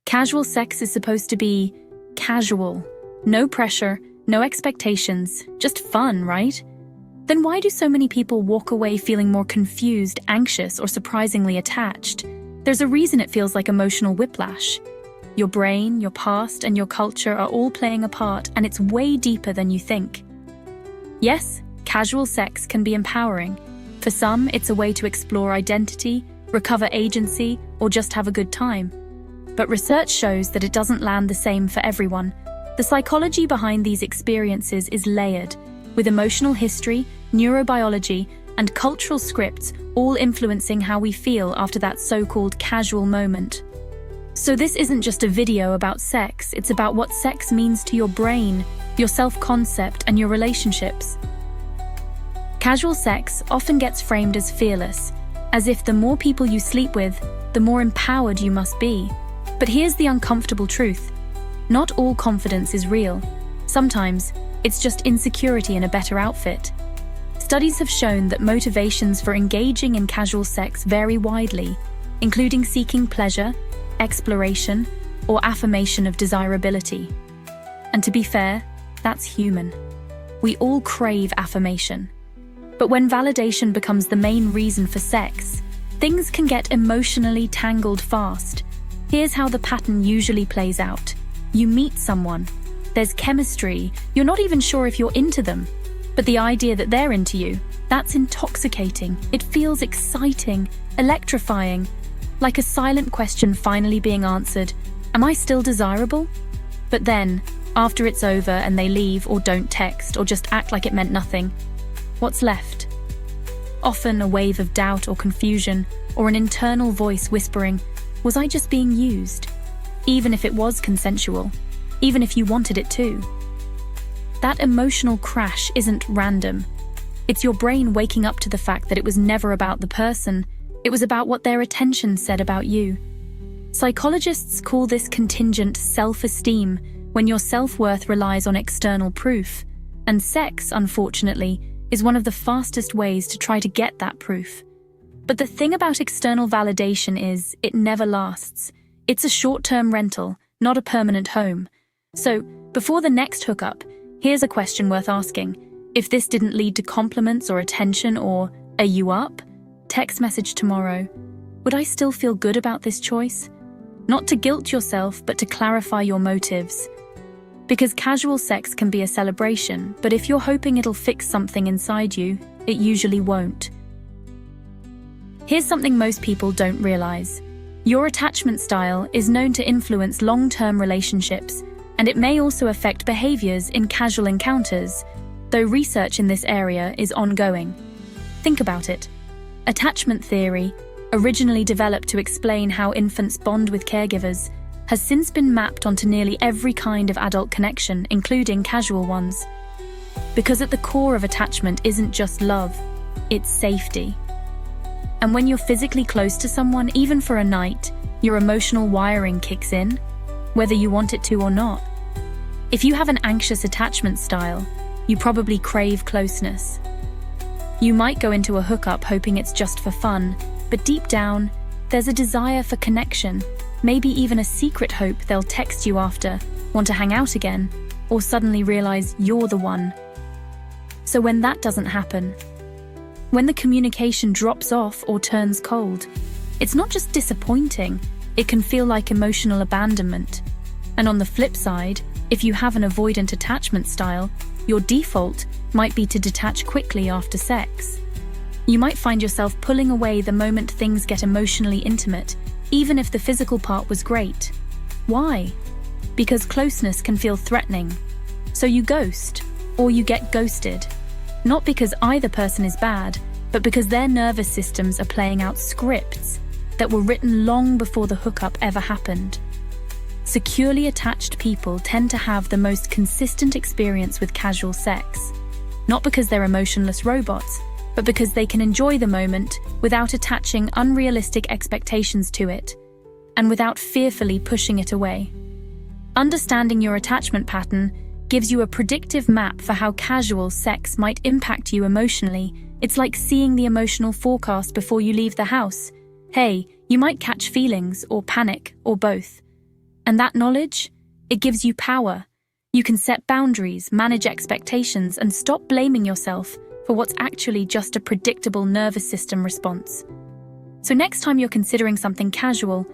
Casual sex is supposed to be casual. No pressure, no expectations, just fun, right? Then why do so many people walk away feeling more confused, anxious, or surprisingly attached? There's a reason it feels like emotional whiplash. Your brain, your past, and your culture are all playing a part, and it's way deeper than you think. Yes, casual sex can be empowering. For some, it's a way to explore identity, recover agency, or just have a good time. But research shows that it doesn't land the same for everyone. The psychology behind these experiences is layered, with emotional history, neurobiology, and cultural scripts all influencing how we feel after that so-called casual moment. So this isn't just a video about sex, it's about what sex means to your brain, your self-concept, and your relationships. Casual sex often gets framed as fearless, as if the more people you sleep with, the more empowered you must be. But here's the uncomfortable truth. Not all confidence is real. Sometimes, it's just insecurity in a better outfit. Studies have shown that motivations for engaging in casual sex vary widely, including seeking pleasure, exploration, or affirmation of desirability. And to be fair, that's human. We all crave affirmation. But when validation becomes the main reason for sex, things can get emotionally tangled fast. Here's how the pattern usually plays out. You meet someone. There's chemistry. You're not even sure if you're into them. But the idea that they're into you, that's intoxicating. It feels exciting, electrifying, like a silent question finally being answered. Am I still desirable? But then, after it's over and they leave or don't text or just act like it meant nothing, what's left? Often a wave of doubt or confusion, or an internal voice whispering, was I just being used? Even if it was consensual, even if you wanted it too. That emotional crash isn't random. It's your brain waking up to the fact that it was never about the person, it was about what their attention said about you. Psychologists call this contingent self-esteem, when your self-worth relies on external proof, and sex, unfortunately, is one of the fastest ways to try to get that proof. But the thing about external validation is, it never lasts. It's a short-term rental, not a permanent home. So, before the next hookup, here's a question worth asking. If this didn't lead to compliments or attention or, "Are you up?" text message tomorrow, would I still feel good about this choice? Not to guilt yourself, but to clarify your motives. Because casual sex can be a celebration, but if you're hoping it'll fix something inside you, it usually won't. Here's something most people don't realize. Your attachment style is known to influence long-term relationships, and it may also affect behaviors in casual encounters, though research in this area is ongoing. Think about it. Attachment theory, originally developed to explain how infants bond with caregivers, has since been mapped onto nearly every kind of adult connection, including casual ones. Because at the core of attachment isn't just love, it's safety. And when you're physically close to someone, even for a night, your emotional wiring kicks in, whether you want it to or not. If you have an anxious attachment style, you probably crave closeness. You might go into a hookup hoping it's just for fun, but deep down, there's a desire for connection, maybe even a secret hope they'll text you after, want to hang out again, or suddenly realize you're the one. So when that doesn't happen, when the communication drops off or turns cold, it's not just disappointing, it can feel like emotional abandonment. And on the flip side, if you have an avoidant attachment style, your default might be to detach quickly after sex. You might find yourself pulling away the moment things get emotionally intimate, even if the physical part was great. Why? Because closeness can feel threatening. So you ghost, or you get ghosted. Not because either person is bad, but because their nervous systems are playing out scripts that were written long before the hookup ever happened. Securely attached people tend to have the most consistent experience with casual sex, not because they're emotionless robots, but because they can enjoy the moment without attaching unrealistic expectations to it, and without fearfully pushing it away. Understanding your attachment pattern gives you a predictive map for how casual sex might impact you emotionally. It's like seeing the emotional forecast before you leave the house. Hey, you might catch feelings, or panic, or both. And that knowledge, it gives you power. You can set boundaries, manage expectations, and stop blaming yourself for what's actually just a predictable nervous system response. So next time you're considering something casual,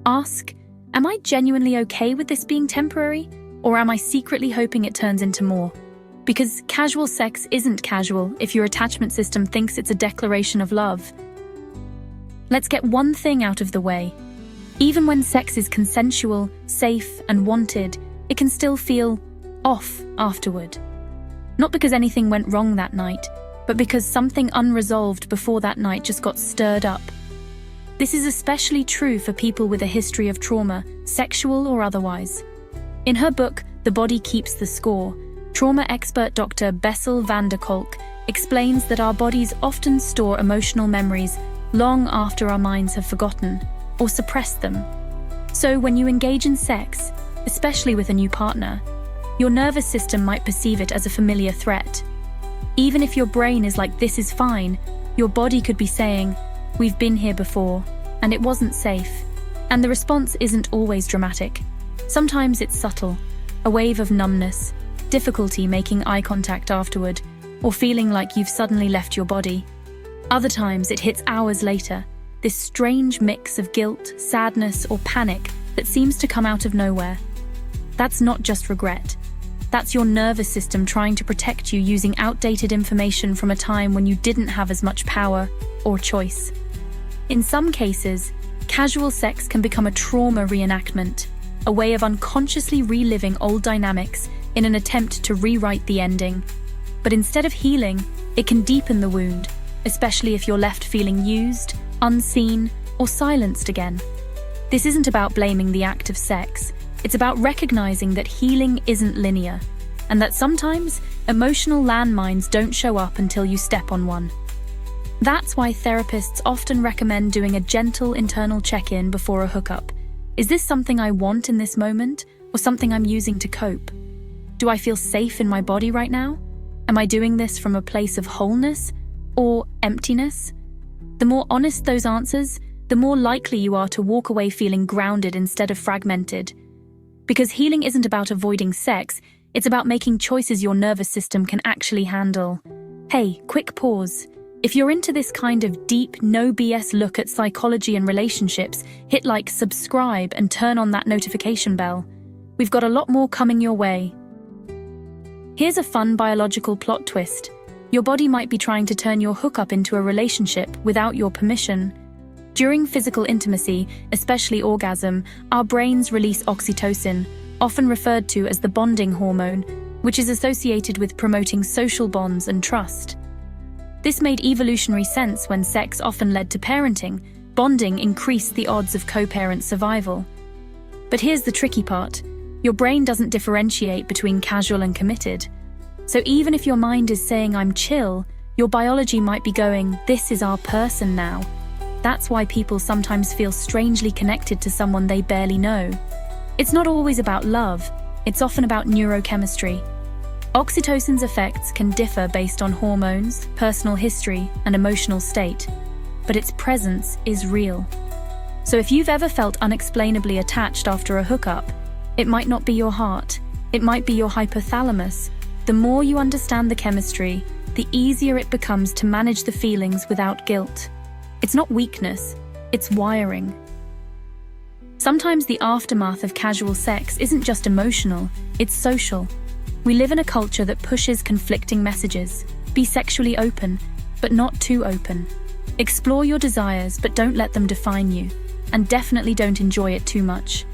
ask, am I genuinely okay with this being temporary? Or am I secretly hoping it turns into more? Because casual sex isn't casual if your attachment system thinks it's a declaration of love. Let's get one thing out of the way. Even when sex is consensual, safe, and wanted, it can still feel off afterward. Not because anything went wrong that night, but because something unresolved before that night just got stirred up. This is especially true for people with a history of trauma, sexual or otherwise. In her book, The Body Keeps the Score, trauma expert Dr. Bessel van der Kolk explains that our bodies often store emotional memories long after our minds have forgotten or suppressed them. So when you engage in sex, especially with a new partner, your nervous system might perceive it as a familiar threat. Even if your brain is like, this is fine, your body could be saying, we've been here before, and it wasn't safe. And the response isn't always dramatic. Sometimes it's subtle, a wave of numbness, difficulty making eye contact afterward, or feeling like you've suddenly left your body. Other times it hits hours later, this strange mix of guilt, sadness, or panic that seems to come out of nowhere. That's not just regret. That's your nervous system trying to protect you using outdated information from a time when you didn't have as much power or choice. In some cases, casual sex can become a trauma reenactment, a way of unconsciously reliving old dynamics in an attempt to rewrite the ending. But instead of healing, it can deepen the wound, especially if you're left feeling used, unseen, or silenced again. This isn't about blaming the act of sex. It's about recognizing that healing isn't linear, and that sometimes emotional landmines don't show up until you step on one. That's why therapists often recommend doing a gentle internal check-in before a hookup. Is this something I want in this moment, or something I'm using to cope? Do I feel safe in my body right now? Am I doing this from a place of wholeness or emptiness? The more honest those answers, the more likely you are to walk away feeling grounded instead of fragmented. Because healing isn't about avoiding sex, it's about making choices your nervous system can actually handle. Hey, quick pause. If you're into this kind of deep, no BS look at psychology and relationships, hit like, subscribe, and turn on that notification bell. We've got a lot more coming your way. Here's a fun biological plot twist. Your body might be trying to turn your hookup into a relationship without your permission. During physical intimacy, especially orgasm, our brains release oxytocin, often referred to as the bonding hormone, which is associated with promoting social bonds and trust. This made evolutionary sense when sex often led to parenting. Bonding increased the odds of co-parent survival. But here's the tricky part. Your brain doesn't differentiate between casual and committed. So even if your mind is saying, I'm chill, your biology might be going, this is our person now. That's why people sometimes feel strangely connected to someone they barely know. It's not always about love, it's often about neurochemistry. Oxytocin's effects can differ based on hormones, personal history, and emotional state, but its presence is real. So if you've ever felt unexplainably attached after a hookup, it might not be your heart, it might be your hypothalamus. The more you understand the chemistry, the easier it becomes to manage the feelings without guilt. It's not weakness, it's wiring. Sometimes the aftermath of casual sex isn't just emotional, it's social. We live in a culture that pushes conflicting messages. Be sexually open, but not too open. Explore your desires, but don't let them define you. And definitely don't enjoy it too much.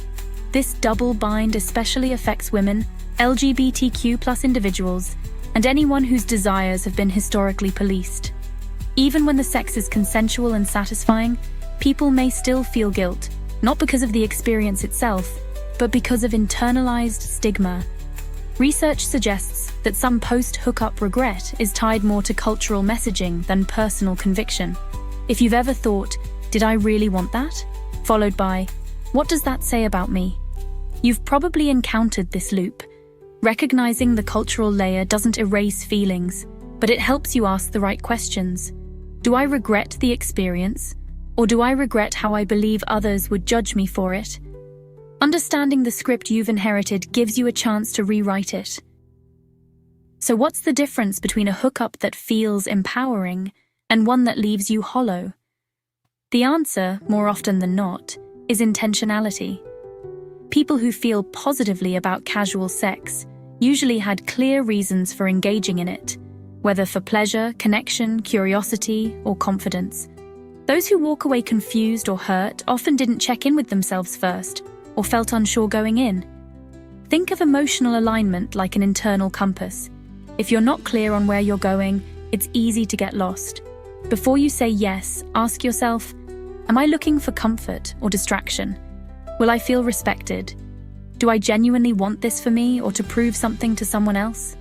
This double bind especially affects women, LGBTQ+ individuals, and anyone whose desires have been historically policed. Even when the sex is consensual and satisfying, people may still feel guilt, not because of the experience itself, but because of internalized stigma. Research suggests that some post-hookup regret is tied more to cultural messaging than personal conviction. If you've ever thought, did I really want that? Followed by, what does that say about me? You've probably encountered this loop. Recognizing the cultural layer doesn't erase feelings, but it helps you ask the right questions. Do I regret the experience? Or do I regret how I believe others would judge me for it? Understanding the script you've inherited gives you a chance to rewrite it. So what's the difference between a hookup that feels empowering and one that leaves you hollow? The answer, more often than not, is intentionality. People who feel positively about casual sex usually had clear reasons for engaging in it, whether for pleasure, connection, curiosity, or confidence. Those who walk away confused or hurt often didn't check in with themselves first, or felt unsure going in. Think of emotional alignment like an internal compass. If you're not clear on where you're going, it's easy to get lost. Before you say yes, ask yourself, am I looking for comfort or distraction? Will I feel respected? Do I genuinely want this for me or to prove something to someone else?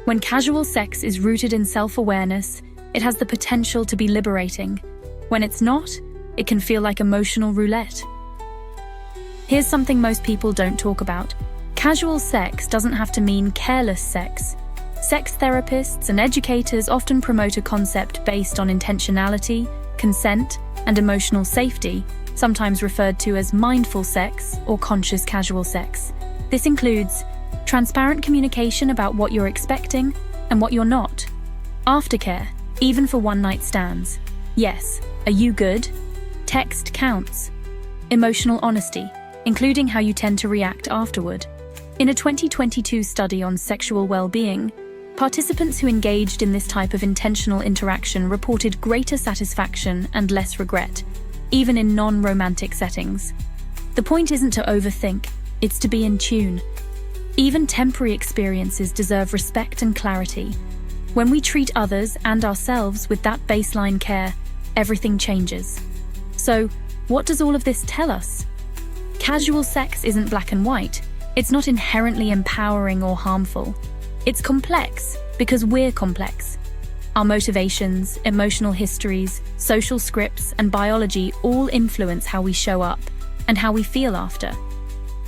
When casual sex is rooted in self-awareness, it has the potential to be liberating. When it's not, it can feel like emotional roulette. Here's something most people don't talk about. Casual sex doesn't have to mean careless sex. Sex therapists and educators often promote a concept based on intentionality, consent, and emotional safety, sometimes referred to as mindful sex or conscious casual sex. This includes transparent communication about what you're expecting and what you're not. Aftercare, even for one-night stands. Yes, are you good? Text counts. Emotional honesty, including how you tend to react afterward. In a 2022 study on sexual well-being, participants who engaged in this type of intentional interaction reported greater satisfaction and less regret, even in non-romantic settings. The point isn't to overthink, it's to be in tune. Even temporary experiences deserve respect and clarity. When we treat others and ourselves with that baseline care, everything changes. So, what does all of this tell us? Casual sex isn't black and white. It's not inherently empowering or harmful. It's complex because we're complex. Our motivations, emotional histories, social scripts, and biology all influence how we show up and how we feel after.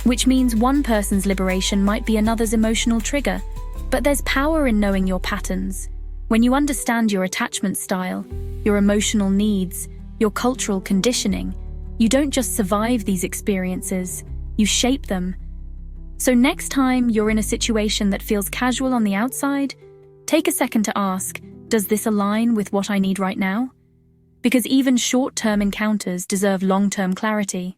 Which means one person's liberation might be another's emotional trigger, but there's power in knowing your patterns. When you understand your attachment style, your emotional needs, your cultural conditioning, you don't just survive these experiences, you shape them. So next time you're in a situation that feels casual on the outside, take a second to ask, does this align with what I need right now? Because even short-term encounters deserve long-term clarity.